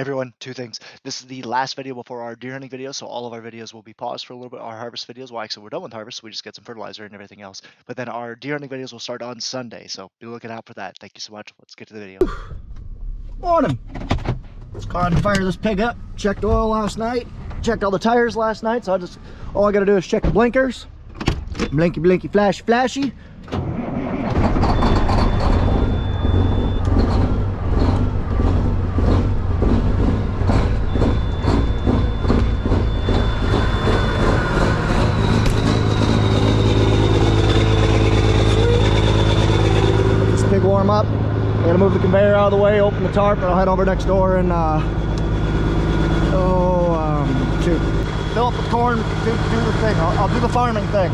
Everyone, two things. This is the last video before our deer hunting video, so all of our videos will be paused for a little bit. Our harvest videos, well, actually, we're done with harvest, so we just get some fertilizer and everything else. But then our deer hunting videos will start on Sunday, so be looking out for that. Thank you so much. Let's get to the video. Morning. Just caught and fire this pig up. Checked oil last night. Checked all the tires last night, so all I gotta do is check the blinkers. Blinky, blinky, flashy, flashy. Warm up. I gotta move the conveyor out of the way, open the tarp, and I'll head over next door and fill up the corn, do the thing. I'll do the farming thing.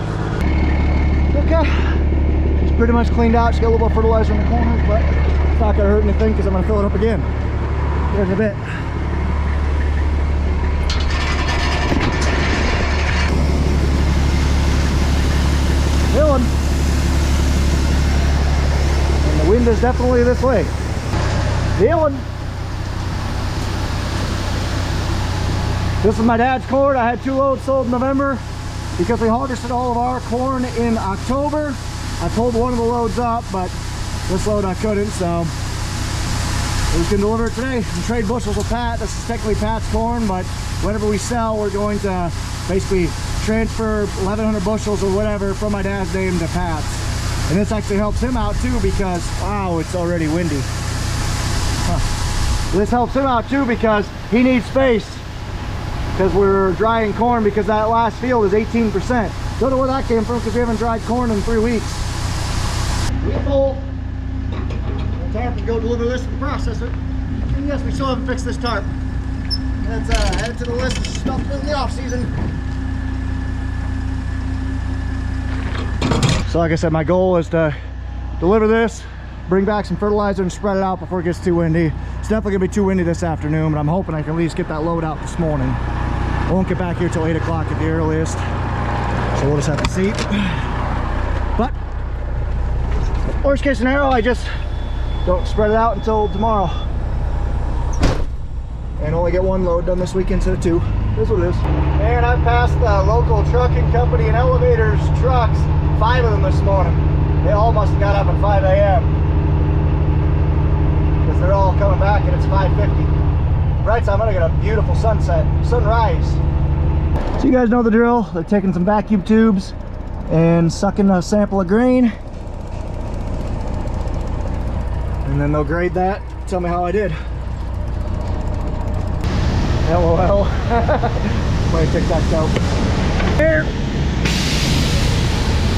Okay, it's pretty much cleaned out. Just got a little bit of fertilizer in the corners, but it's not gonna hurt anything because I'm gonna fill it up again here in a bit. Filling. The wind is definitely this way. Feeling. This is my dad's corn. I had 2 loads sold in November because we harvested all of our corn in October. I pulled one of the loads up, but this load I couldn't, so we can deliver it today and trade bushels with Pat. This is technically Pat's corn, but whatever we sell, we're going to basically transfer 1,100 bushels or whatever from my dad's name to Pat's. And this actually helps him out too because, wow, it's already windy. This helps him out too because he needs space because we're drying corn because that last field is 18%. Don't know where that came from because we haven't dried corn in 3 weeks. We full. Time to go deliver this to the processor. And yes, we still haven't fixed this tarp. That's added to the list of stuff in the off season. So like I said, my goal is to deliver this, bring back some fertilizer and spread it out before it gets too windy. It's definitely gonna be too windy this afternoon, but I'm hoping I can at least get that load out this morning. I won't get back here till 8 o'clock at the earliest, so we'll just have to see. But worst case scenario, I just don't spread it out until tomorrow and only get 1 load done this week instead of 2. Here's what it is. And I passed the local trucking company and elevators trucks, 5 of them this morning. They all must have got up at 5 a.m. because they're all coming back and it's 5:50. Right, so I'm gonna get a beautiful sunrise. So you guys know the drill. They're taking some vacuum tubes and sucking a sample of grain. And then they'll grade that, tell me how I did. LOL. Might take that out. Here.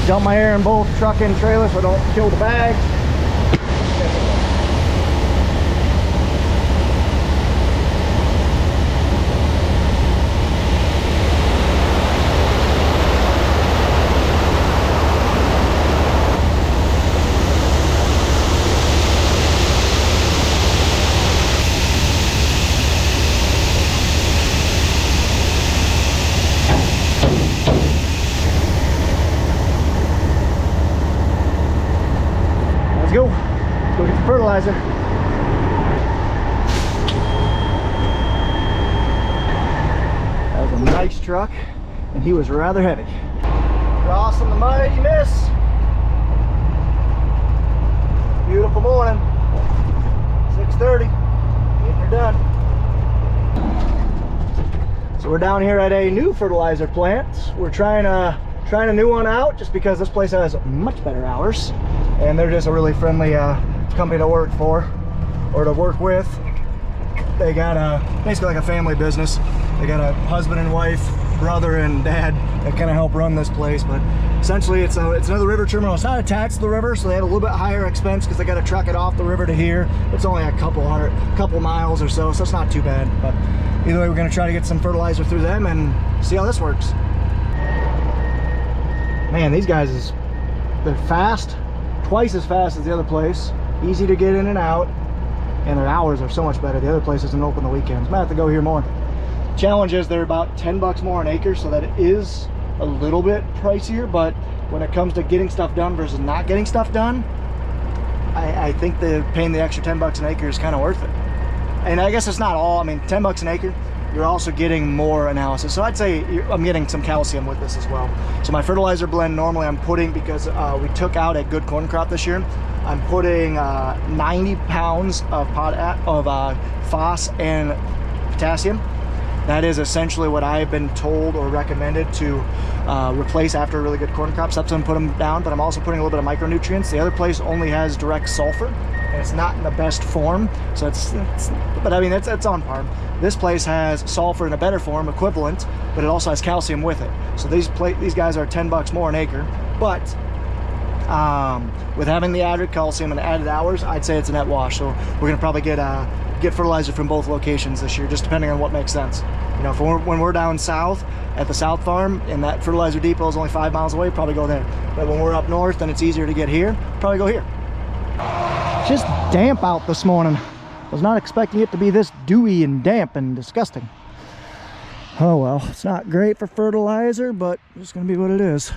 Dump my air in both truck and trailer so I don't kill the bags. Let's go. Let's go get the fertilizer. That was a nice truck, and he was rather heavy. Crossing the mighty miss. Beautiful morning. 6:30. Getting her done. So we're down here at a new fertilizer plant. We're trying a new one out just because this place has much better hours. And they're just a really friendly company to work for or to work with. They got basically like a family business. They got a husband and wife, brother and dad that kind of help run this place. But essentially it's another river terminal. It's not attached to the river, so they have a little bit higher expense because they got to truck it off the river to here. It's only a couple miles or so, so it's not too bad. But either way, we're gonna try to get some fertilizer through them and see how this works. Man, these guys, they're fast. Twice as fast as the other place, easy to get in and out, and their hours are so much better. The other place isn't open the weekends. Might have to go here more. Challenge is they're about 10 bucks more an acre, so that is a little bit pricier, but when it comes to getting stuff done versus not getting stuff done, I think paying the extra 10 bucks an acre is kind of worth it. and I guess it's not all. I mean, $10 an acre, you're also getting more analysis. So I'd say I'm getting some calcium with this as well. So my fertilizer blend, normally I'm putting, because we took out a good corn crop this year, I'm putting 90 pounds of phos and potassium. That is essentially what I've been told or recommended to replace after a really good corn crop. So that's when I put them down, but I'm also putting a little bit of micronutrients. The other place only has direct sulfur, and it's not in the best form. So but I mean, it's on par. This place has sulfur in a better form, equivalent, but it also has calcium with it. So these guys are $10 more an acre, but with having the added calcium and added hours, I'd say it's a net wash. So we're gonna probably get fertilizer from both locations this year, just depending on what makes sense. You know, when we're down south at the South Farm and that fertilizer depot is only 5 miles away, probably go there. But when we're up north and it's easier to get here, probably go here. Just damp out this morning. Was not expecting it to be this dewy and damp and disgusting. Oh well, it's not great for fertilizer, but it's gonna be what it is.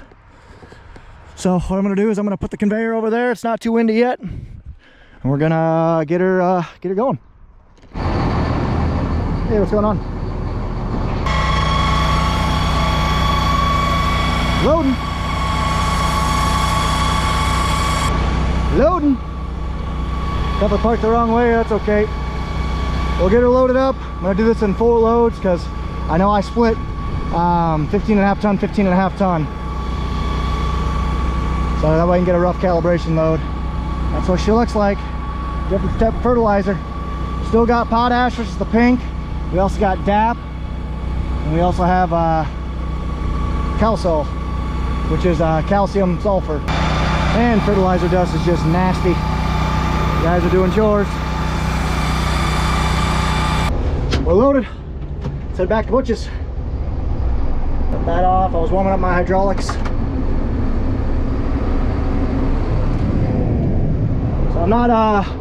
So what I'm gonna do is I'm gonna put the conveyor over there. It's not too windy yet, and we're gonna get her going. Hey, what's going on? Loading. Loading. Definitely parked the wrong way, that's okay. We'll get her loaded up. I'm gonna do this in 4 loads because I know I split 15.5 ton, 15.5 ton. So that way I can get a rough calibration load. That's what she looks like. Different type of fertilizer. Still got potash, which is the pink. We also got DAP. And we also have Calsol, which is calcium sulfur. And fertilizer dust is just nasty. You guys are doing chores. We're loaded. Let's head back to Butch's. Cut that off. I was warming up my hydraulics. So I'm not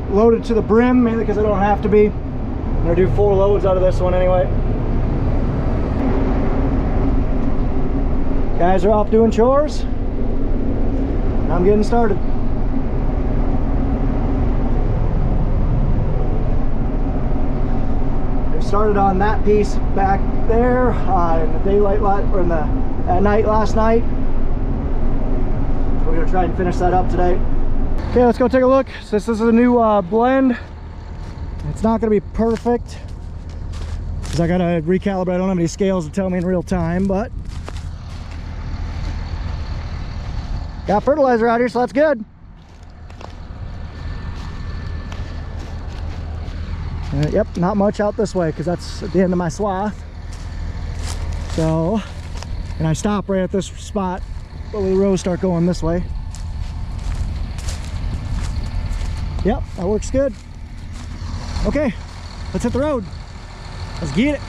loaded to the brim, mainly because I don't have to be. I'm gonna do 4 loads out of this one anyway. Guys are off doing chores. I'm getting started. Started on that piece back there in the daylight at night last night. So we're gonna try and finish that up today. Okay, let's go take a look. So this is a new blend. It's not gonna be perfect because I gotta recalibrate. I don't have any scales to tell me in real time, but got fertilizer out here, so that's good. Yep, not much out this way because that's at the end of my swath. So, and I stop right at this spot, but the rows start going this way. Yep, that works good. Okay, let's hit the road. Let's get it.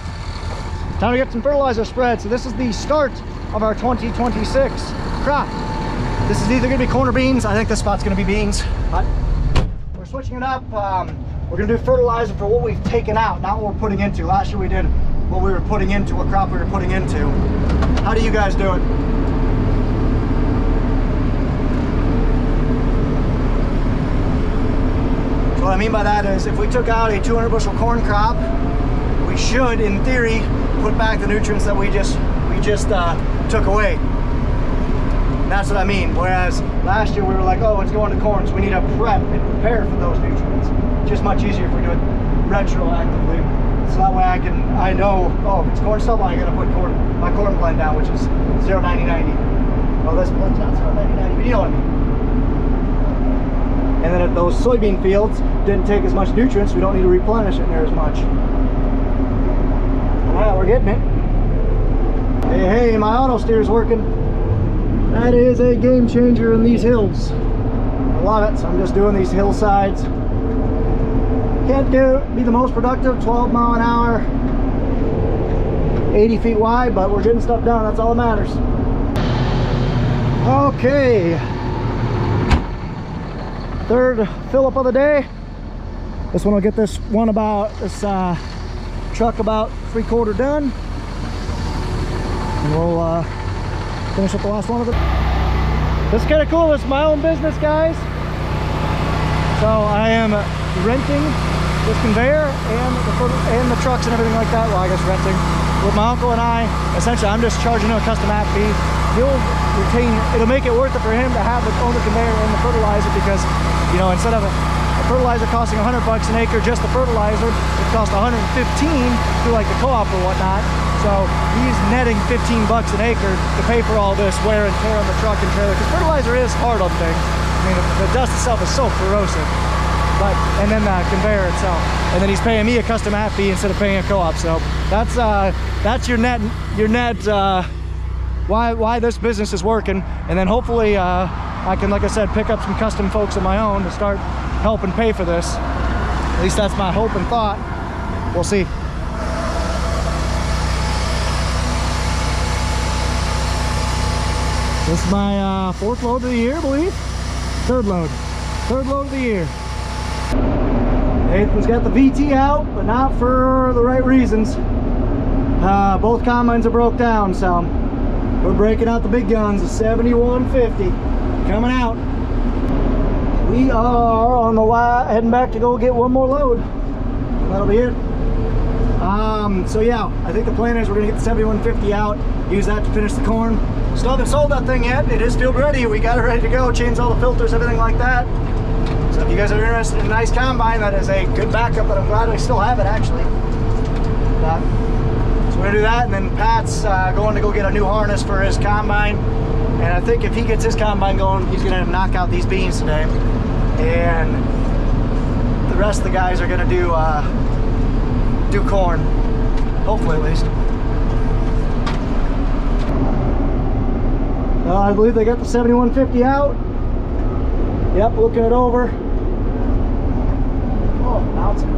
Time to get some fertilizer spread. So this is the start of our 2026 crop. This is either gonna be corner beans. I think this spot's gonna be beans, but we're switching it up. We're gonna do fertilizer for what we've taken out, not what we're putting into. Last year we did what we were putting into, what crop we were putting into. How do you guys do it? So what I mean by that is if we took out a 200 bushel corn crop, we should, in theory, put back the nutrients that we just took away. And that's what I mean. Whereas last year we were like, oh, it's going to corn, so we need to prep and prepare for those nutrients. Just much easier if we do it retroactively, so that way I know, oh, if it's corn stubble, I'm gonna put my corn blend down, which is 0.9090. Well, this blend's not 0.9090, but you know what I mean. And then if those soybean fields didn't take as much nutrients, we don't need to replenish it near as much. All right, we're getting it. Hey, my auto steer's working. That is a game changer in these hills. I love it. So I'm just doing these hillsides. Can't be the most productive, 12 mile an hour, 80 feet wide, but we're getting stuff done. That's all that matters. Okay, third fill up of the day. This one will get this truck about 3/4 done, and we'll finish up the last one of it. This is kind of cool. This is my own business, guys. So I am renting this conveyor and the trucks and everything like that. Well, I guess renting with my uncle and I. Essentially, I'm just charging him a custom app fee. He'll retain. It'll make it worth it for him to have the own the conveyor and the fertilizer, because, you know, instead of a fertilizer costing $100 an acre, just the fertilizer, it costs $115 through like the co-op or whatnot. So he's netting $15 an acre to pay for all this wear and tear on the truck and trailer, because fertilizer is hard on things. I mean, the dust itself is so corrosive. But, and then the conveyor itself, and then he's paying me a custom app fee instead of paying a co-op. So that's your net why this business is working. And then hopefully I can, like I said, pick up some custom folks of my own to start helping pay for this. At least that's my hope and thought. We'll see. This is my fourth load of the year, I believe. Third load of the year. Nathan's got the VT out, but not for the right reasons. Both combines are broke down, so we're breaking out the big guns. The 7150 coming out. We are on the way, heading back to go get one more load. That'll be it. So yeah, I think the plan is we're gonna get the 7150 out, use that to finish the corn. Still haven't sold that thing yet. It is field ready. We got it ready to go. Change all the filters, everything like that. So if you guys are interested in a nice combine, that is a good backup, but I'm glad I still have it, actually. So we're gonna do that, and then Pat's going to go get a new harness for his combine. And I think if he gets his combine going, he's gonna knock out these beans today. And the rest of the guys are gonna do corn, hopefully at least. I believe they got the 7150 out. Yep, looking it over. Oh, bouncing.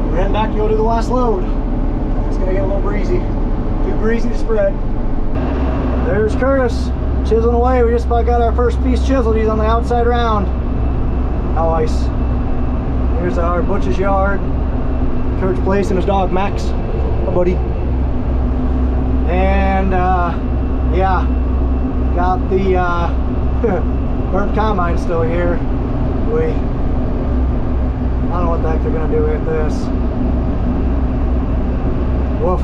We're heading back to go do the last load. It's gonna get a little breezy. Too breezy to spread. There's Curtis, chiseling away. We just about got our first piece chiseled. He's on the outside round. Nice. Here's our butcher's yard. Kurt's place and his dog Max, my buddy. And yeah, got the burnt combine still here. I don't know what the heck they're gonna do with this. Woof.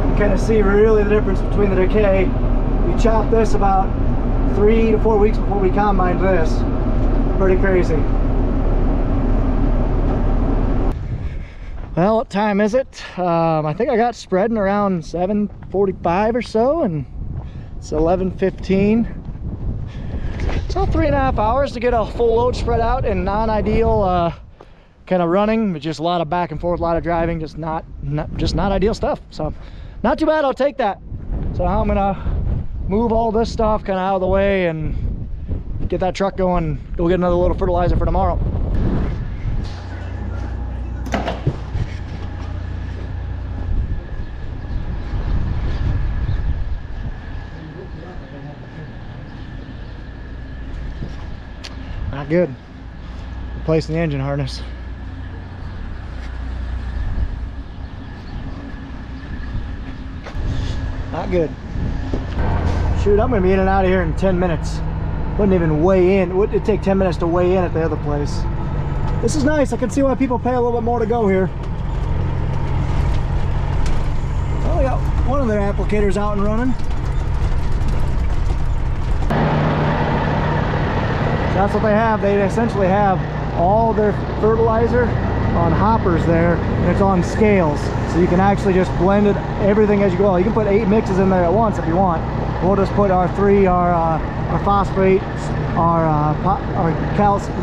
You kind of see really the difference between the decay. We chopped this about 3 to 4 weeks before we combined this. Pretty crazy. Well, what time is it? I think I got spreading around 7:45 or so, and it's 11:15. So 3.5 hours to get a full load spread out in non-ideal kind of running, but just a lot of back and forth, a lot of driving, just not ideal stuff. So not too bad, I'll take that. So now I'm gonna move all this stuff kind of out of the way and get that truck going. Go get another load of fertilizer for tomorrow. Not good. Replacing the engine harness. Not good. Shoot, I'm gonna be in and out of here in 10 minutes. Wouldn't even weigh in. It'd take 10 minutes to weigh in at the other place. This is nice. I can see why people pay a little bit more to go here. Well, we got one of their applicators out and running. That's what they have. They essentially have all their fertilizer on hoppers there, and it's on scales. So you can actually just blend it, everything as you go. You can put 8 mixes in there at once if you want. We'll just put our 3, our phosphate, our calcium.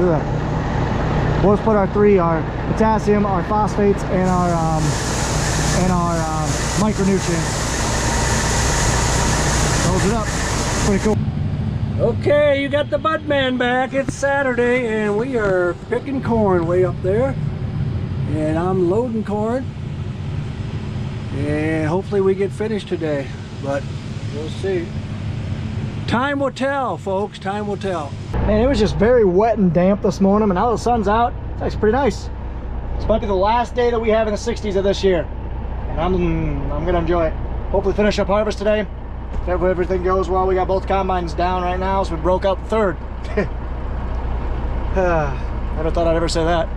We'll just put our 3, our potassium, our phosphates, and our micronutrients. Close it up. Pretty cool. Okay, you got the bud man back. It's Saturday and we are picking corn way up there. And I'm loading corn. And hopefully we get finished today, but we'll see. Time will tell, folks. Time will tell. Man, it was just very wet and damp this morning, but now the sun's out. It's actually pretty nice. It's about to be the last day that we have in the 60s of this year. and I'm gonna enjoy it. Hopefully finish up harvest today. If everything goes well, we got both combines down right now, so we broke up third. Never thought I'd ever say that.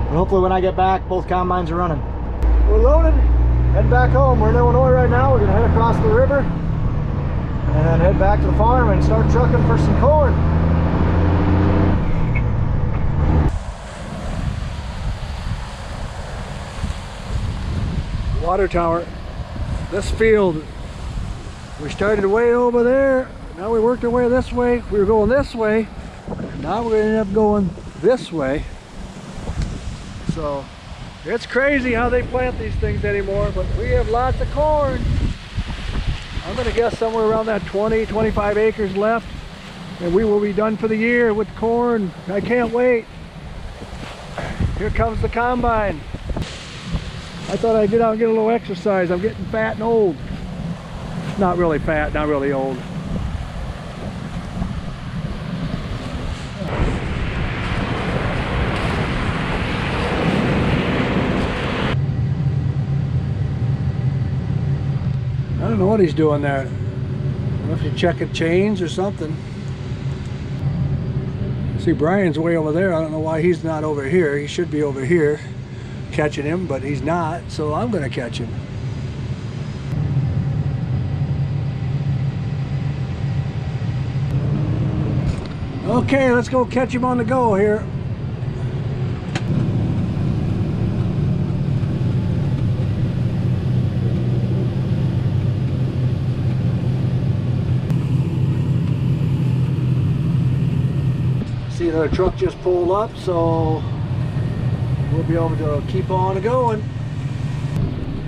But hopefully when I get back, both combines are running. We're loaded, heading back home. We're in Illinois right now. We're gonna head across the river and then head back to the farm and start trucking for some corn. Water tower. This field, we started way over there. Now we worked our way this way. We were going this way. Now we're gonna end up going this way. So it's crazy how they plant these things anymore, but we have lots of corn. I'm gonna guess somewhere around that 20-25 acres left, and we will be done for the year with corn. I can't wait. Here comes the combine. I thought I'd get out and get a little exercise. I'm getting fat and old. Not really fat, not really old. I don't know what he's doing there. I don't know if he's checking chains or something. See, Brian's way over there. I don't know why he's not over here. He should be over here catching him, but he's not, so I'm gonna catch him. Okay, let's go catch him on the go here. See, the truck just pulled up, so we'll be able to keep on going.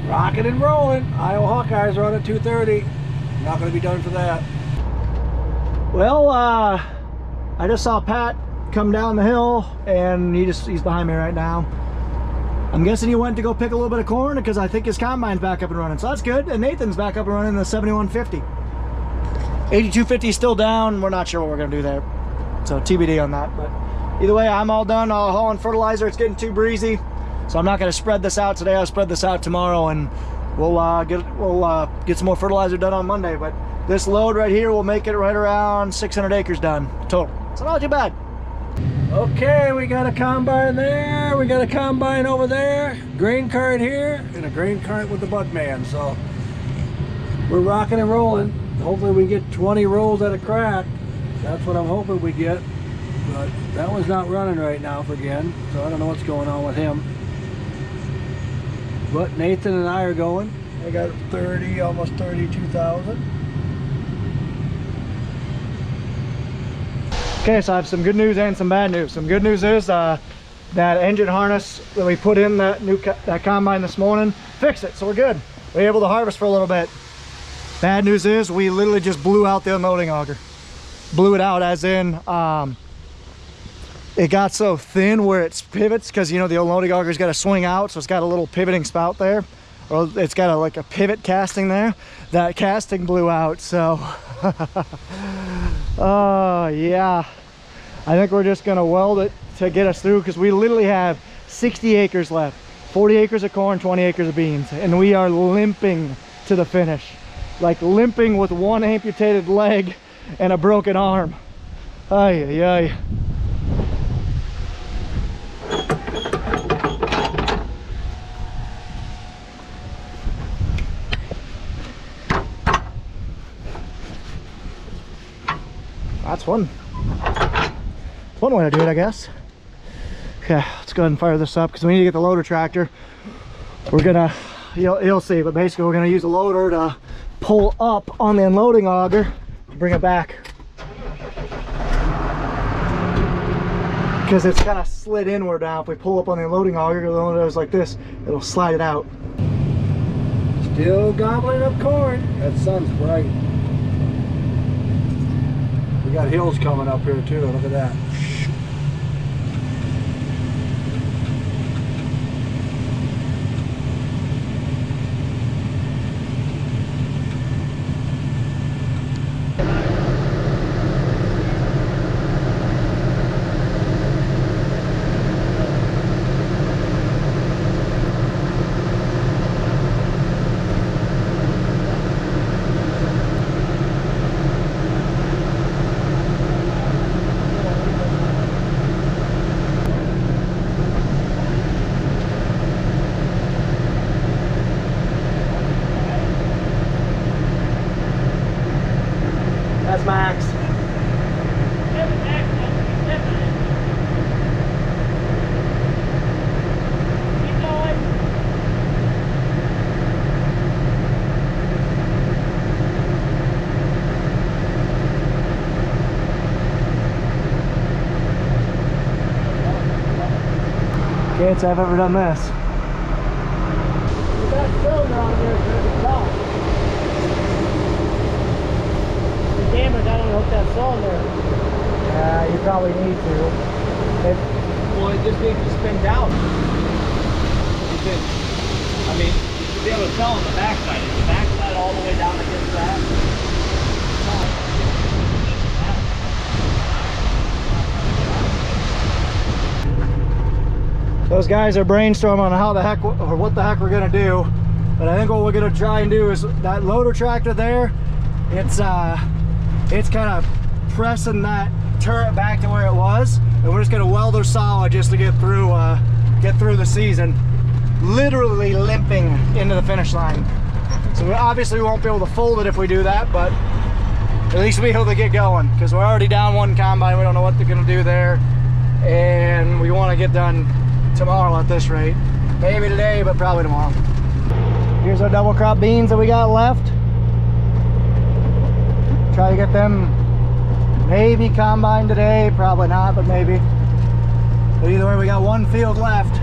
Rocking and rolling. Iowa Hawkeyes are on at 2:30. Not going to be done for that. Well, I just saw Pat come down the hill, and he's behind me right now. I'm guessing he went to go pick a little bit of corn because I think his combine's back up and running, so that's good. And Nathan's back up and running in the 7150. 8250 is still down. We're not sure what we're going to do there, so TBD on that. But either way, I'm all done hauling fertilizer. It's getting too breezy, so I'm not going to spread this out today. I'll spread this out tomorrow, and we'll get some more fertilizer done on Monday. But this load right here will make it right around 600 acres done total. So not too bad. Okay, we got a combine there. We got a combine over there. Grain cart here, and a grain cart with the bud man. So we're rocking and rolling. Hopefully we get 20 rolls at a crack. That's what I'm hoping we get. But that one's not running right now again, so I don't know what's going on with him. But Nathan and I are going. I got 30, almost 32,000. Okay, so I have some good news and some bad news. Some good news is that engine harness that we put in that combine this morning fixed it, so we're good. We're able to harvest for a little bit. Bad news is we literally just blew out the unloading auger. Blew it out as in it got so thin where it pivots, because you know the unloading auger's got to swing out, so it's got a little pivoting spout there, or it's got like a pivot casting there. That casting blew out, so oh yeah, I think we're just gonna weld it to get us through, because we literally have 60 acres left, 40 acres of corn, 20 acres of beans, and we are limping to the finish, like limping with one amputated leg and a broken arm. Ay, ay, ay. That's one way to do it, I guess. Okay, let's go ahead and fire this up, because we need to get the loader tractor. We're gonna, you'll see, but basically we're gonna use a loader to pull up on the unloading auger to bring it back, because it's kind of slid inward now. If we pull up on the unloading auger, the loader goes like this, it'll slide it out. Still gobbling up corn. That sun's bright. We got hills coming up here too, look at that. say I've ever done this. That cylinder on there is going to be tough. The camera got to hook that cylinder. Yeah, you probably need to. Well, it just needs to spin down. I mean, you should be able to tell on the backside. Is the backside all the way down against that? Those guys are brainstorming on how the heck or what the heck we're gonna do, but I think what we're gonna try and do is that loader tractor there. It's kind of pressing that turret back to where it was, and we're just gonna weld her solid just to get through the season. Literally limping into the finish line. So we obviously won't be able to fold it if we do that, but at least we'll be able to get going because we're already down one combine. We don't know what they're gonna do there, and we want to get done tomorrow at this rate. Maybe today, but probably tomorrow. Here's our double crop beans that we got left. Try to get them maybe combined today, probably not, but maybe. But either way, we got one field left.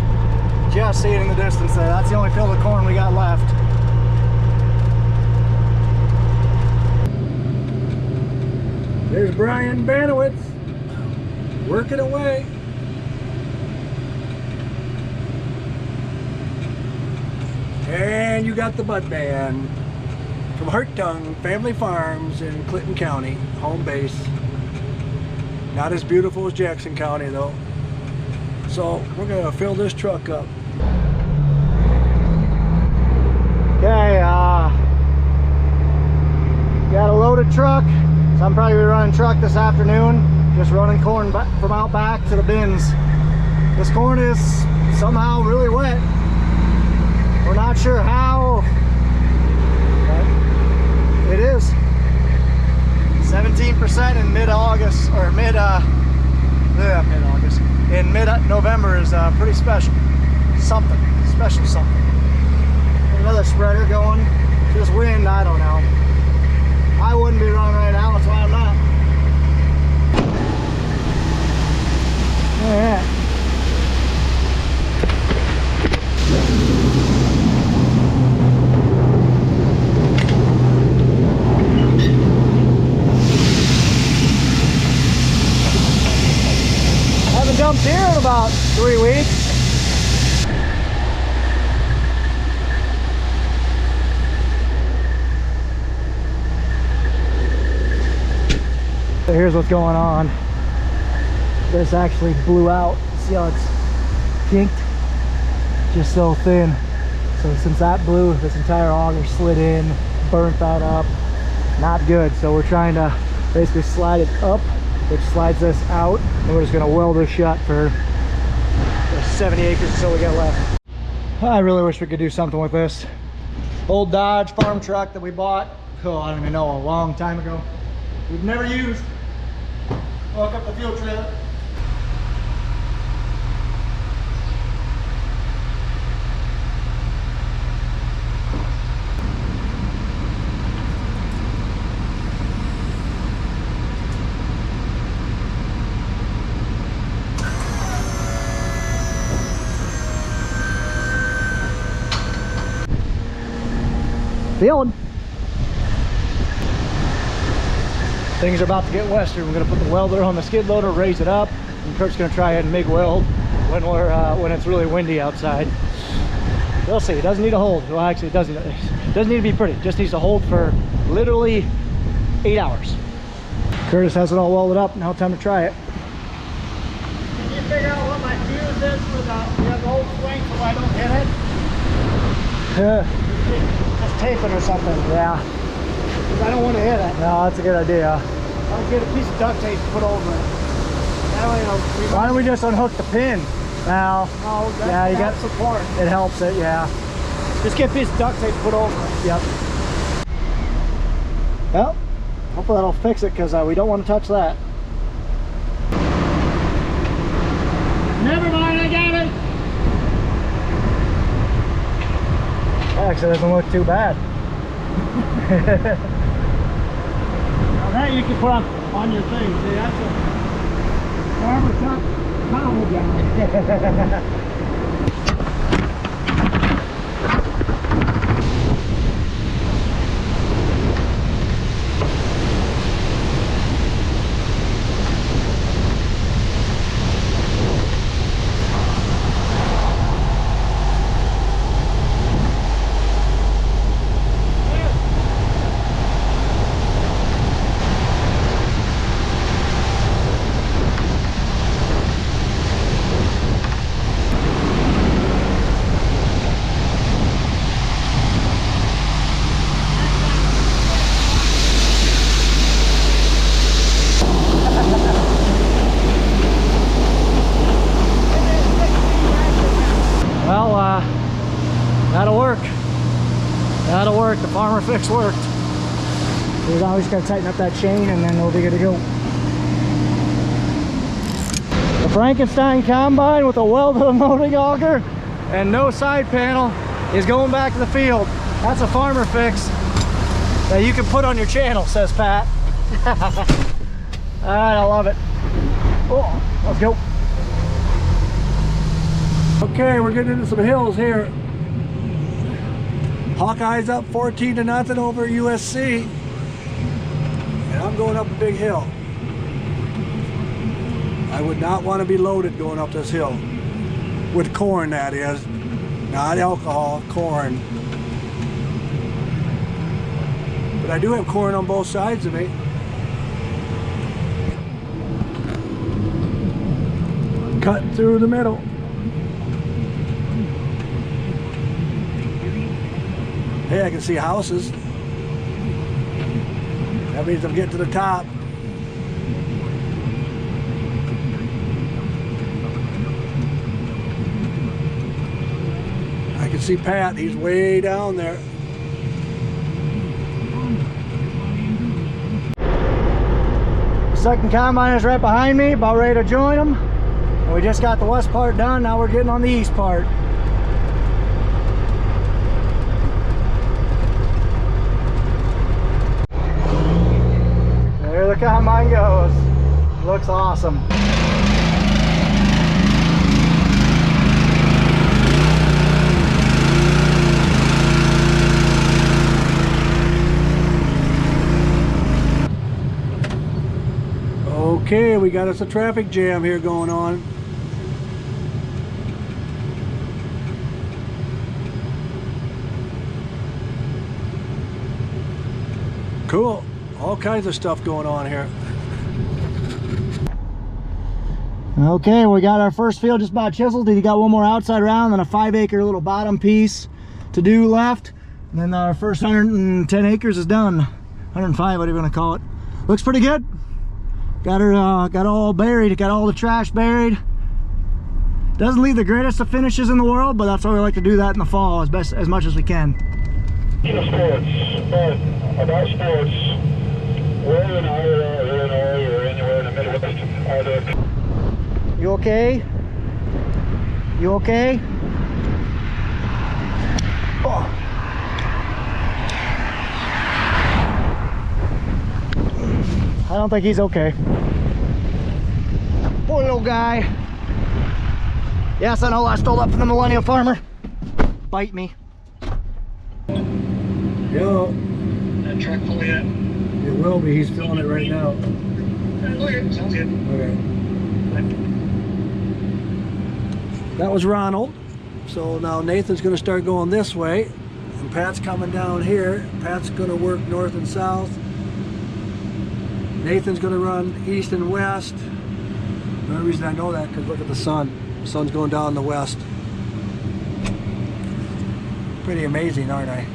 Just see it in the distance there. That's the only field of corn we got left. There's Brian Banowitz working away. And you got the Bud Band from Hartung Family Farms in Clinton County, home base. Not as beautiful as Jackson County though. So we're gonna fill this truck up. Okay, got a loaded truck. So I'm probably running truck this afternoon. Just running corn from out back to the bins. This corn is somehow really wet. We're not sure how, but it is. 17% in mid-August, or mid-August. In mid-November is pretty special. Something, special something. Another spreader going. Just wind, I don't know. I wouldn't be running right now, that's why I'm not. Yeah. Haven't dumped here in about 3 weeks. So here's what's going on. This actually blew out. See how it's kinked? Just so thin. So since that blew, this entire auger slid in, burnt that up. Not good. So we're trying to basically slide it up, which slides this out, and we're just gonna weld this shut for the 70 acres or so we got left. I really wish we could do something with this. Old Dodge farm truck that we bought, oh, I don't even know, a long time ago. We've never used. Hook up the fuel trailer. Feeling. Things are about to get western. We're going to put the welder on the skid loader, raise it up, and Kurt's going to try it and MIG weld when it's really windy outside. We'll see. It doesn't need to hold. Well, actually, it doesn't need to be pretty. It just needs to hold for literally 8 hours. Curtis has it all welded up. Now time to try it. Can you figure out what my fuse is for the old swing so I don't hit it? Just tape it or something. Yeah. Because I don't want to hit it. No, that's a good idea. I'll get a piece of duct tape to put over it. That way Why don't we just unhook the pin? Now, no, yeah, you got support. It helps it, yeah. Just get a piece of duct tape to put over it. Yep. Well, hopefully that'll fix it because we don't want to touch that. Never mind, I got it. Actually, it doesn't look too bad. Now that you can put on your thing. See, that's a farmer tunnel job. That'll work. That'll work. The farmer fix worked. We always got to tighten up that chain and then we'll be good to go. The Frankenstein combine with a welded unloading auger and no side panel is going back to the field. That's a farmer fix that you can put on your channel, says Pat. Alright, I love it. Oh, let's go. Okay, we're getting into some hills here. Hawkeye's up 14-0 over USC. And I'm going up a big hill. I would not want to be loaded going up this hill. With corn, that is. Not alcohol, corn. But I do have corn on both sides of me. Cut through the middle. Hey, I can see houses. That means I'm getting to the top. I can see Pat, he's way down there. The second combine is right behind me, about ready to join them. We just got the west part done, now we're getting on the east part. There the combine goes. Looks awesome. Okay, we got us a traffic jam here going on. Cool. All kinds of stuff going on here. Okay, we got our first field just about chiseled. You got one more outside round and a 5-acre little bottom piece to do left. And then our first 110 acres is done. 105, whatever you want to call it. Looks pretty good. Got her, got all buried. Got all the trash buried. Doesn't leave the greatest of finishes in the world, but that's why we like to do that in the fall as much as we can. Sports, about sports. We're in Illinois or anywhere in the Midwest. You okay? You okay? Oh. I don't think he's okay. Poor little guy. Yes, I know I stole up from the Millennial Farmer. Bite me. Yo. That truck full yet? It will be. He's filling it right now. Okay, sounds good. Okay. That was Ronald. So now Nathan's going to start going this way. And Pat's coming down here. Pat's going to work north and south. Nathan's going to run east and west. The only reason I know that because look at the sun. The sun's going down the west. Pretty amazing, aren't I?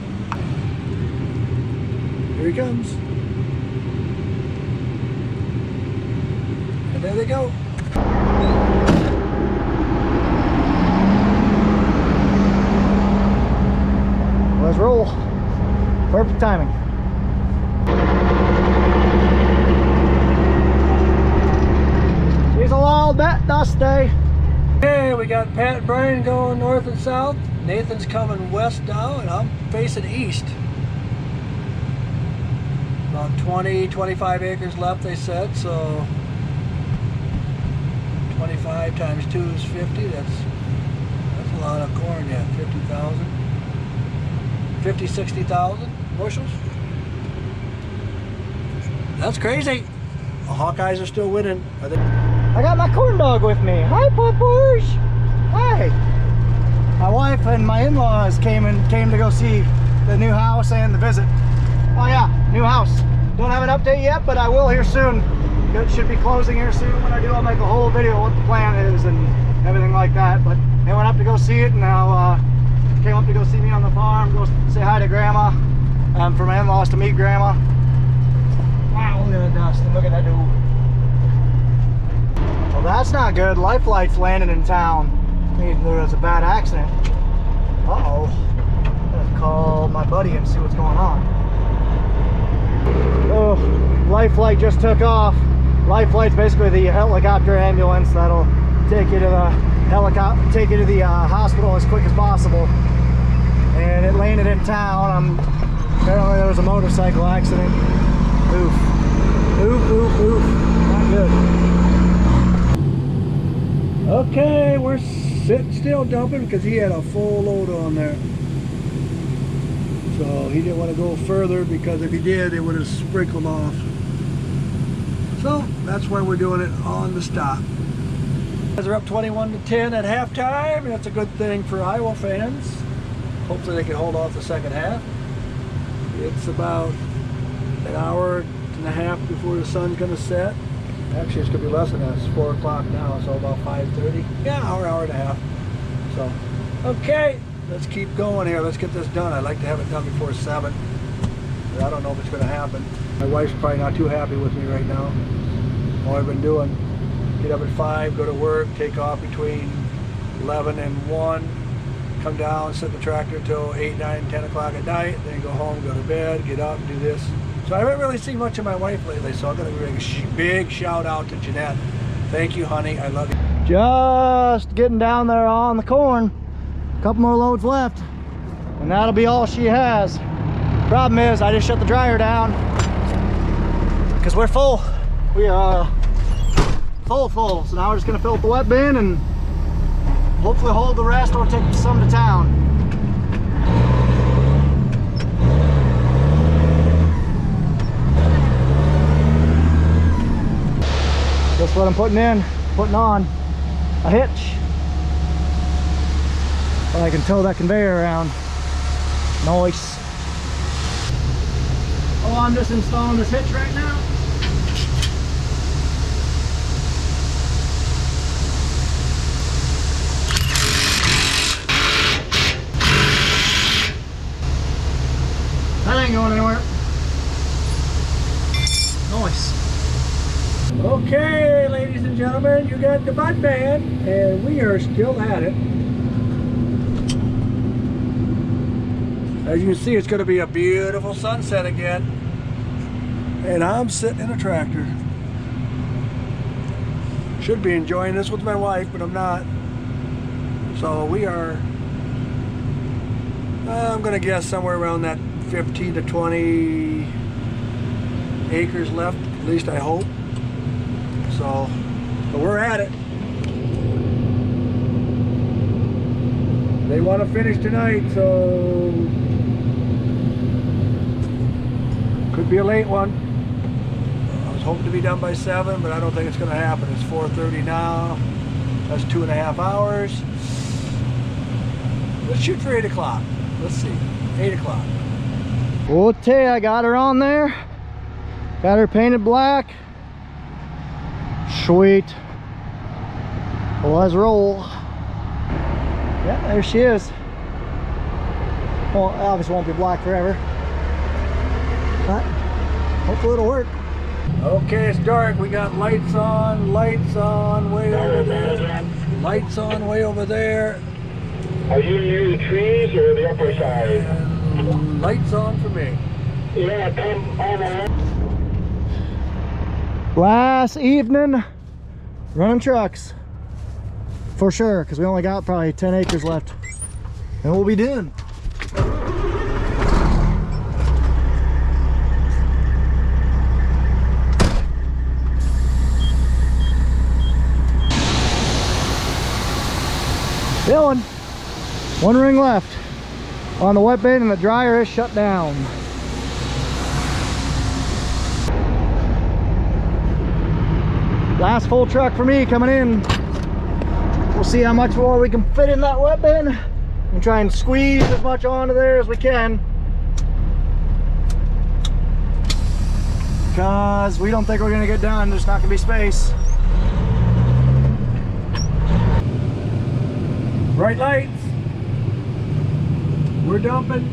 Here he comes. And there they go. Let's roll. Perfect timing. She's a little bit dusty. Okay, we got Pat and Brian going north and south. Nathan's coming west now, and I'm facing east. About 25 acres left, they said, so 25 times 2 is 50. That's a lot of corn yet. 50,000. 50, 60,000 bushels. That's crazy. The Hawkeyes are still winning. I got my corn dog with me. Hi, Puppers. Hi. My wife and my in-laws came to go see the new house and the visit. Oh yeah, new house. Don't have an update yet, but I will here soon. It should be closing here soon. When I do, I'll make a whole video what the plan is and everything like that. But they went up to go see it, and now came up to go see me on the farm, go say hi to Grandma, for my in-laws to meet Grandma. Wow, look at the dust, and look at that dude. Well, that's not good. Life light's landing in town. I mean, there was a bad accident. Uh-oh. my buddy and see what's going on. Oh, life flight just took off. Life flight's basically the helicopter ambulance that'll take you to the hospital as quick as possible. And it landed in town. Apparently there was a motorcycle accident. Oof. Oof, oof, oof. Not good. Okay, we're sitting still dumping because he had a full load on there. So he didn't want to go further because if he did, it would have sprinkled off. So that's why we're doing it on the stop. Guys are up 21-10 at halftime, and that's a good thing for Iowa fans. Hopefully they can hold off the second half. It's about an hour and a half before the sun's going to set. Actually, it's going to be less than that. It's 4 o'clock now, so about 5:30. Yeah, hour and a half. So, okay, let's keep going here. Let's get this done. I'd like to have it done before 7. But I don't know if it's going to happen. My wife's probably not too happy with me right now. All I've been doing, get up at 5, go to work, take off between 11 and 1, come down, sit in the tractor till 8, 9, 10 o'clock at night, then go home, go to bed, get up, do this. So I haven't really seen much of my wife lately, so I'm going to give a big shout out to Jeanette. Thank you, honey. I love you. Just getting down there on the corn. A couple more loads left, and that'll be all she has. Problem is, I just shut the dryer down because we're full. We are full. So now we're just going to fill up the wet bin and hopefully hold the rest or take some to town. That's what I'm putting on a hitch. So I can tow that conveyor around. Nice. Oh, I'm just installing this hitch right now. That ain't going anywhere. Nice. Okay, ladies and gentlemen, you got the Bud Band, and we are still at it. As you can see, it's going to be a beautiful sunset again. And I'm sitting in a tractor. Should be enjoying this with my wife, but I'm not. So we are, I'm going to guess somewhere around that 15 to 20 acres left, at least I hope. So, but we're at it. They want to finish tonight, so could be a late one. I was hoping to be done by 7, but I don't think it's going to happen. It's 4:30 now. That's 2.5 hours. Let's shoot for 8 o'clock. Let's see, 8 o'clock. Okay, I got her on there. Got her painted black. Sweet. Well, let's roll. Yeah, there she is. Well, it obviously won't be black forever, but hopefully it'll work. Okay, it's dark. We got lights on way over there. Lights on way over there. Are you near the trees or the upper side? And lights on for me. Yeah, come on. Last evening, running trucks. For sure, because we only got probably 10 acres left. And we'll be done. Dylan, one ring left on the wet bin and the dryer is shut down. Last full truck for me coming in. We'll see how much more we can fit in that wet bin and try and squeeze as much onto there as we can, because we don't think we're gonna get done. There's not gonna be space. Bright lights. We're dumping.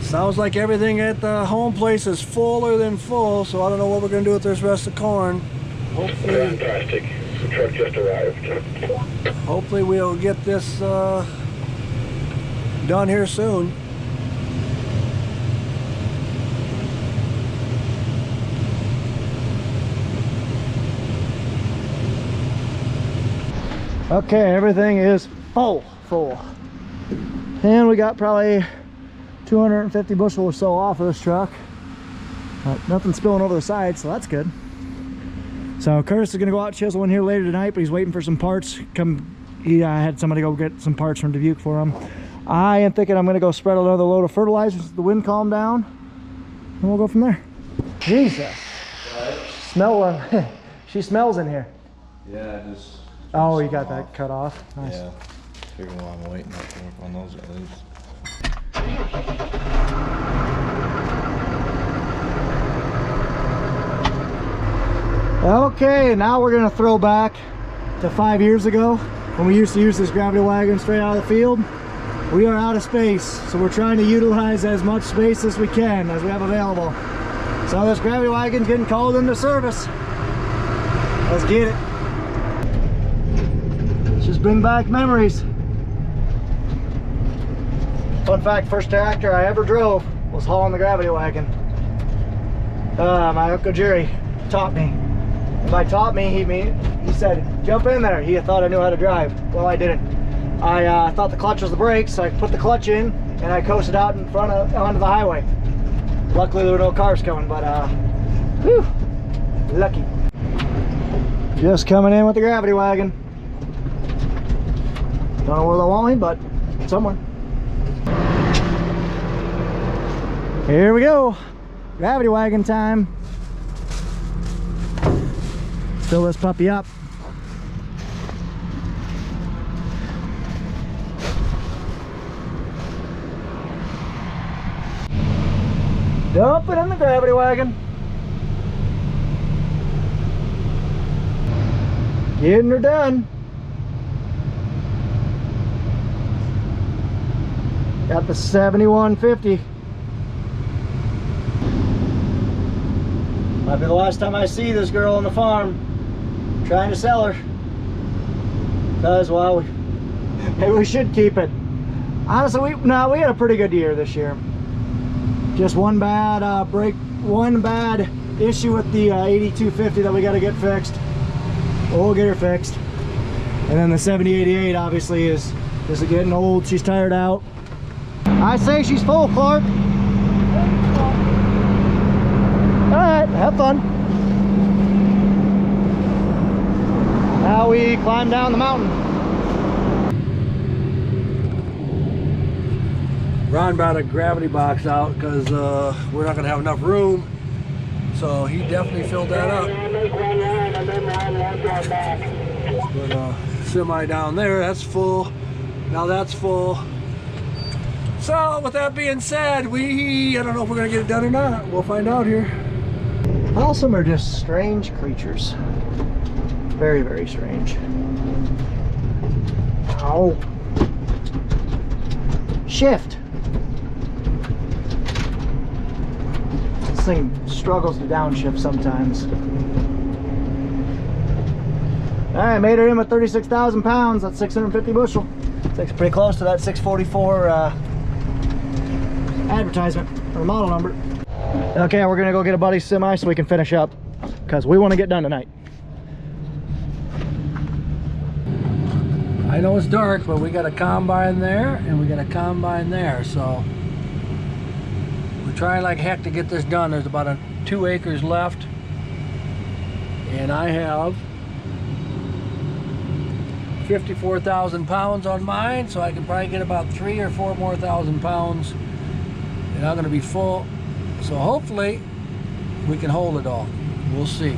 Sounds like everything at the home place is fuller than full, so I don't know what we're gonna do with this rest of the corn. Hopefully, Fantastic. The truck just arrived. hopefully we'll get this done here soon. Okay, everything is full. And we got probably 250 bushel or so off of this truck. But nothing spilling over the side, so that's good. So Curtis is gonna go out chisel in here later tonight, but he's waiting for some parts. He had somebody go get some parts from Dubuque for him. I am thinking I'm gonna go spread another load of fertilizer since the wind calmed down, and we'll go from there. Jesus. Smell she smells in here. Yeah, just. Oh, you got that cut off. Nice. Yeah. Figure while I'm waiting, I can work on those at least. Okay, now we're gonna throw back to 5 years ago when we used to use this gravity wagon straight out of the field. We are out of space, so we're trying to utilize as much space as we can, as we have available. So this gravity wagon's getting called into service. Let's get it. Let's just bring back memories. Fun fact, first tractor I ever drove was hauling the gravity wagon. My Uncle Jerry taught me. And by taught me, he said, jump in there. He thought I knew how to drive. Well, I didn't. I thought the clutch was the brake, so I put the clutch in and I coasted out in front of onto the highway. Luckily there were no cars coming, but whew, lucky. Just coming in with the gravity wagon. Don't know where they want me, but somewhere. Here we go. Gravity wagon time. Let's fill this puppy up. Dump it in the gravity wagon. Getting her done. Got the 7150. Might be the last time I see this girl on the farm. Trying to sell her. Because, well, maybe we should keep it. Honestly, we had a pretty good year this year. Just one bad one bad issue with the 8250 that we got to get fixed. We'll get her fixed. And then the 7088 obviously is getting old. She's tired out. I say she's full, Clark. All right, have fun. Now we climb down the mountain. Ron brought a gravity box out because we're not going to have enough room. So he definitely filled that up. But semi down there, that's full. Now that's full. So with that being said, I don't know if we're going to get it done or not. We'll find out here. Possum are just strange creatures. Very, very strange. Ow. Shift. This thing struggles to downshift sometimes. Alright, made her in with 36,000 pounds. That's 650 bushel. It's pretty close to that 644 advertisement or model number. Okay, we're gonna go get a buddy's semi so we can finish up because we want to get done tonight. I know it's dark, but we got a combine there and we got a combine there, so we're trying like heck to get this done. There's about 2 acres left, and I have 54,000 pounds on mine, so I can probably get about 3 or 4 more thousand pounds, and I'm going to be full. So hopefully we can hold it all. We'll see.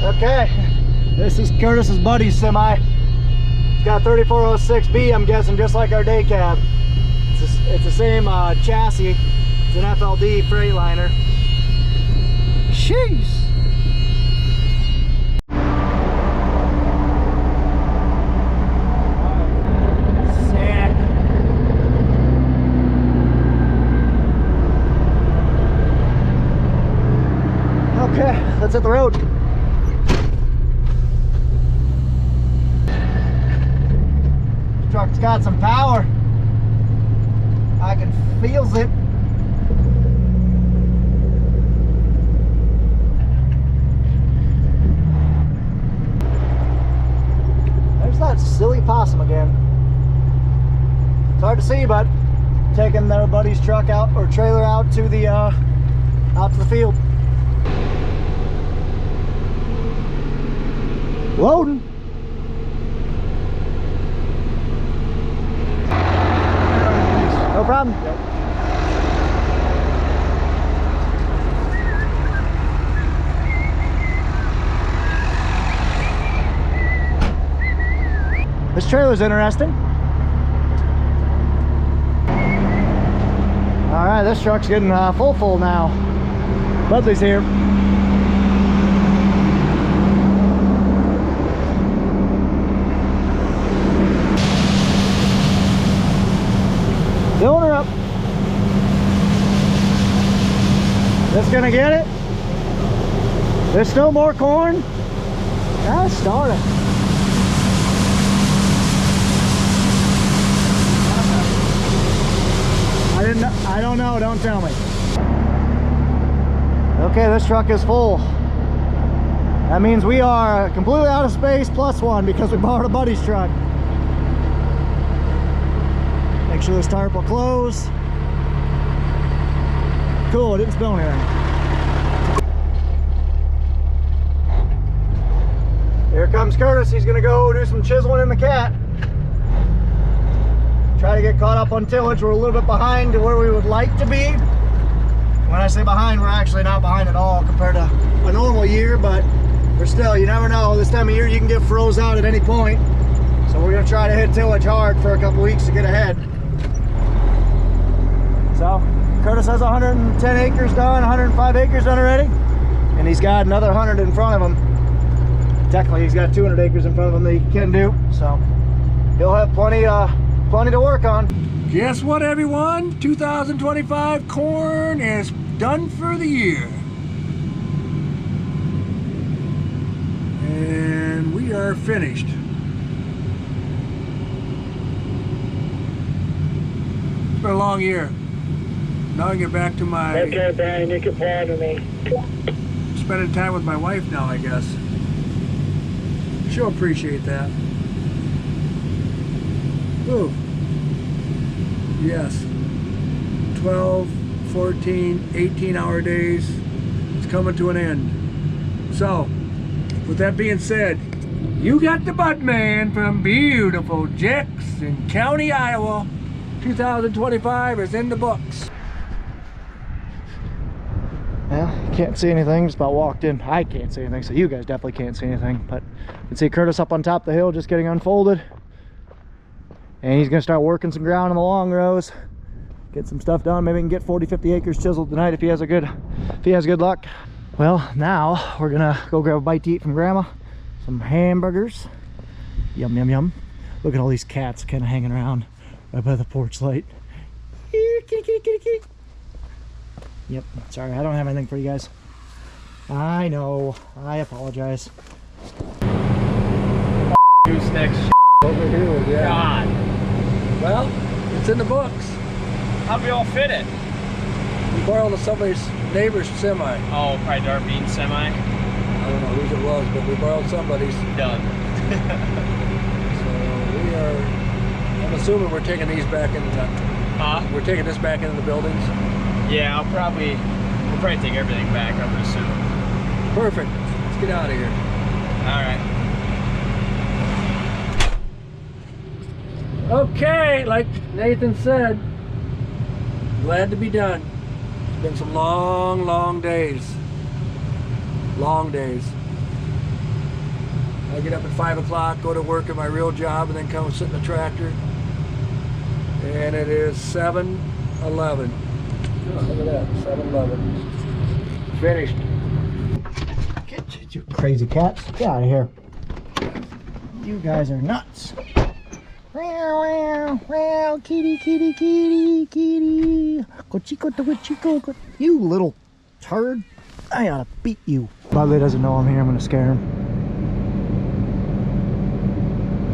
Okay, this is Curtis's buddy's semi. It's got 3406B, I'm guessing, just like our day cab. It's the same chassis. It's an FLD Freightliner. Jeez. Okay, let's hit the road. This truck's got some power. I can feel it. hard to see, but taking their buddy's truck out or trailer out to the field. Loading. No problem. Yep. This trailer's interesting. All right, this truck's getting full now. Budley's here. Filling her up. This gonna get it? There's still more corn? That's starting. I don't know, don't tell me. Okay, this truck is full. That means we are completely out of space plus one because we borrowed a buddy's truck. Make sure this tarp will close. Cool, it didn't spill anything. Here comes Curtis. He's gonna go do some chiseling in the cat. Try to get caught up on tillage. We're a little bit behind to where we would like to be. When I say behind, we're actually not behind at all compared to a normal year, but we're still, you never know. This time of year you can get froze out at any point. So we're gonna try to hit tillage hard for a couple weeks to get ahead. So Curtis has 110 acres done, 105 acres done already, and he's got another 100 in front of him. Technically he's got 200 acres in front of him that he can do, so he'll have plenty to work on. Guess what, everyone? 2025 corn is done for the year. And we are finished. It's been a long year. Now I get back to my... Okay, Brian, you can pardon me. spending time with my wife now, I guess. She'll appreciate that. Ooh. Yes. 12, 14, 18-hour days. It's coming to an end. So, with that being said, you got the Butt Man from beautiful Jackson County, Iowa. 2025 is in the books. Well, you can't see anything, just about walked in. I can't see anything, so you guys definitely can't see anything. But you can see Curtis up on top of the hill just getting unfolded. And he's gonna start working some ground in the long rows. Get some stuff done. Maybe we can get 40, 50 acres chiseled tonight if he has good luck. Well, now we're gonna go grab a bite to eat from Grandma. Some hamburgers. Yum, yum, yum. Look at all these cats kind of hanging around right by the porch light. Here, kitty, kitty, kitty, kitty. Yep, sorry, I don't have anything for you guys. I know, I apologize. Goosenecks Over here, yeah. God. Well, it's in the books. How'd we all fit it? We borrowed somebody's neighbor's semi. Oh, probably Darbean semi. I don't know whose it was, but we borrowed somebody's. Done. So we are, I'm assuming we're taking these back into, we're taking this back into the buildings. Yeah, we'll probably take everything back, I would assume. Perfect. Let's get out of here. All right. Okay, like Nathan said, glad to be done. It's been some long, long days. Long days. I get up at 5 o'clock, go to work at my real job, and then come sit in the tractor. And it is 7:11. Oh, look at that, 7:11. Finished. Get you crazy cats. Get out of here. You guys are nuts. Kitty, kitty, kitty, kitty. Go. You little turd. I ought to beat you. Budley doesn't know I'm here. I'm going to scare him.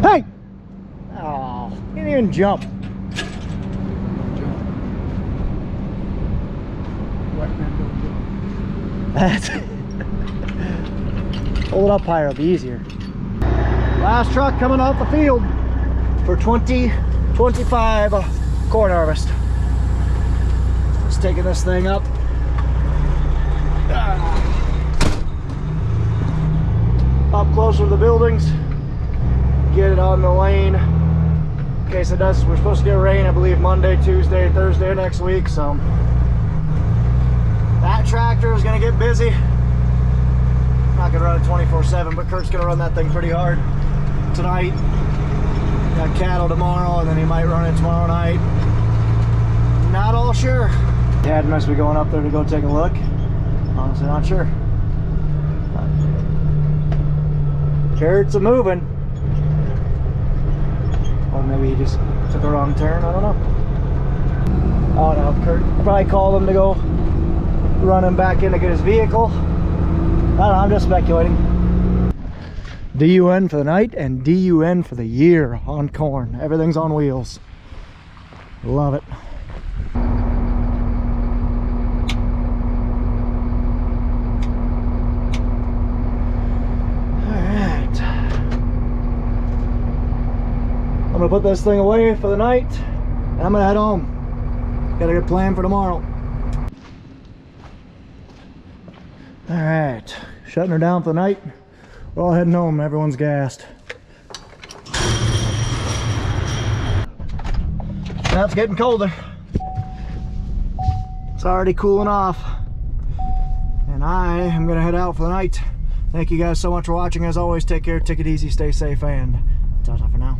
Hey! Oh, he didn't even jump. That's hold it up higher, it'll be easier. Last truck coming off the field for 2025 corn harvest. Just taking this thing up. Up closer to the buildings. Get it on the lane. In case it does, we're supposed to get rain, I believe, Monday, Tuesday, Thursday next week. So that tractor is going to get busy. Not gonna run it 24/7, but Kurt's gonna run that thing pretty hard tonight. Got cattle tomorrow, and then he might run it tomorrow night. Not all sure. Dad must be going up there to go take a look. Honestly, not sure. Kurt's a moving. Or maybe he just took a wrong turn. I don't know. Oh no, Kurt probably called him to go run him back in to get his vehicle. I don't know, I'm just speculating. DUN for the night and DUN for the year on corn. Everything's on wheels. Love it. Alright. I'm gonna put this thing away for the night and I'm gonna head home. Got a good plan for tomorrow. Alright, shutting her down for the night. We're all heading home, everyone's gassed. Now it's getting colder. It's already cooling off. And I am gonna head out for the night. Thank you guys so much for watching. As always, take care, take it easy, stay safe, and ta-ta for now.